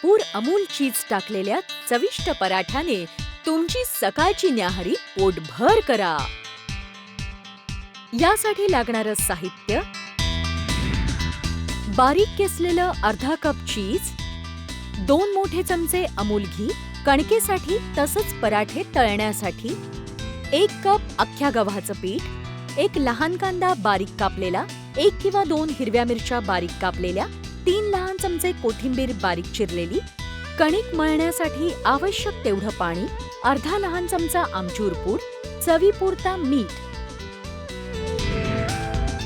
भरपूर अमूल चीज टाकलेल्या चविष्ट पराठ्याने तुमची सकाळची न्याहारी पोटभर करा. यासाठी लागणारं साहित्य: बारीक किसलेलं अर्धा कप चीज, 2 मोठे चमचे अमूल घी कणकेसाठी तसंच पराठे तळण्यासाठी, 1 कप अख्ख्या गव्हाचं पीठ, 1 लहान कांदा बारीक कापलेला, 1 किंवा 2 हिरव्या मिरच्या बारीक कापलेल्या, 3 लहान चमचे कोथिंबीर बारीक चिरलेली, कणिक मळण्यासाठी आवश्यक तेवढं पाणी, अर्धा लहान चमचा आमचूर पूड, चवीपुरता मीठ.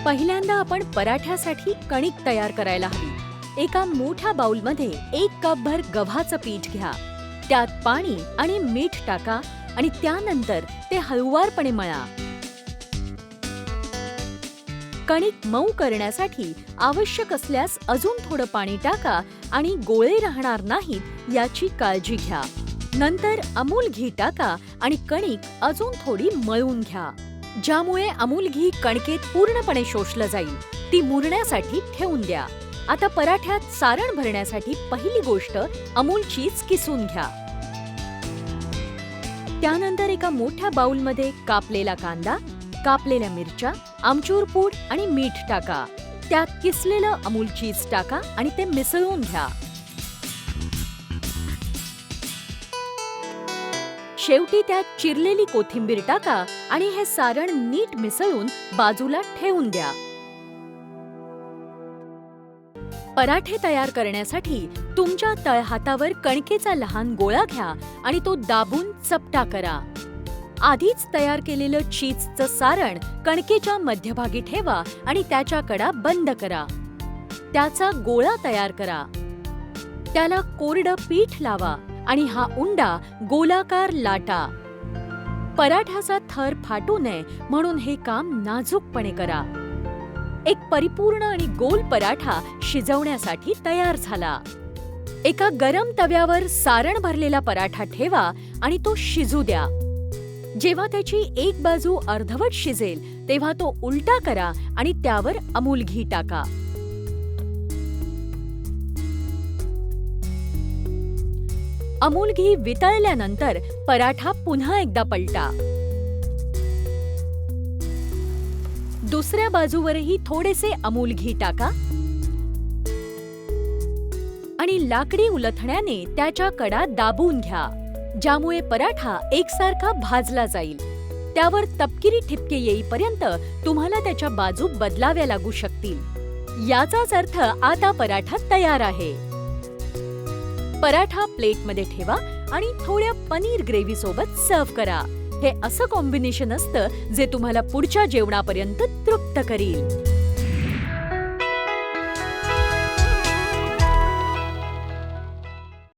पहिल्यांदा आपण पराठ्यासाठी कणिक तयार करायला हवी. एका मोठ्या बाउलमध्ये 1 कपभर गव्हाचं पीठ घ्या. त्यात पाणी आणि मीठ टाका आणि त्यानंतर ते हळुवारपणे मळा. कणिक मऊ करण्यासाठी आवश्यक असल्यास अजून थोडं पाणी टाका आणि गोळे राहणार नाहीत याची काळजी घ्या. नंतर अमूल घी टाका आणि कणिक अजून थोडी मळून घ्या, ज्यामुळे अमूल घी कणकेत पूर्णपणे शोषलं जाईल. ती मुरण्यासाठी ठेवून द्या. आता पराठ्यात सारण भरण्यासाठी पहिली गोष्ट अमूल चीज किसून घ्या. त्यानंतर एका मोठ्या बाउलमध्ये कापलेला कांदा, कापलेल्या मिरच्या, आमचूर पूड आणि मीठ टाका. त्यात किसलेलं अमूल चीज टाका आणि ते मिसळून घ्या. शेवटी त्यात चिरलेली कोथिंबीर टाका आणि हे सारण नीट मिसळून बाजूला ठेवून द्या. पराठे तयार करण्यासाठी तुमच्या तळहातावर कणकेचा लहान गोळा घ्या आणि तो दाबून चपटा करा. आधीच तयार केलेलं चीजचं सारण कणकेच्या मध्यभागी ठेवा आणि त्याच्या कडा बंद करा. त्याचा गोळा तयार करा. त्याला कोरडं पीठ लावा आणि हा उंडा गोलाकार लाटा. पराठ्याचा थर फाटू नये म्हणून हे काम नाजूकपणे करा. एक परिपूर्ण आणि गोल पराठा शिजवण्यासाठी तयार झाला. एका गरम तव्यावर सारण भरलेला पराठा ठेवा आणि तो शिजू द्या. जेव्हा त्याची एक बाजू अर्धवट शिजेल तेव्हा तो उलटा करा आणि त्यावर अमूल घी टाका. अमूल घी वितळल्यानंतर पराठा पुन्हा एकदा पलटा. दुसऱ्या बाजूवरही थोडेसे अमूल घी टाका आणि लाकडी उलथण्याने त्याच्या कडा दाबून घ्या, ज्यामुळे पराठा एकसारखा भाजला जाईल. त्यावर तपकिरी ठिपके येईपर्यंत तुम्हाला त्याच्या बाजू बदलाव्या लागू शकतील. याचाच अर्थ आता पराठा तयार आहे. पराठा प्लेटमध्ये ठेवा आणि थोड्या पनीर ग्रेव्ही सोबत सर्व्ह करा. हे असं कॉम्बिनेशन असतं जे तुम्हाला पुढच्या जेवणापर्यंत तृप्त करील.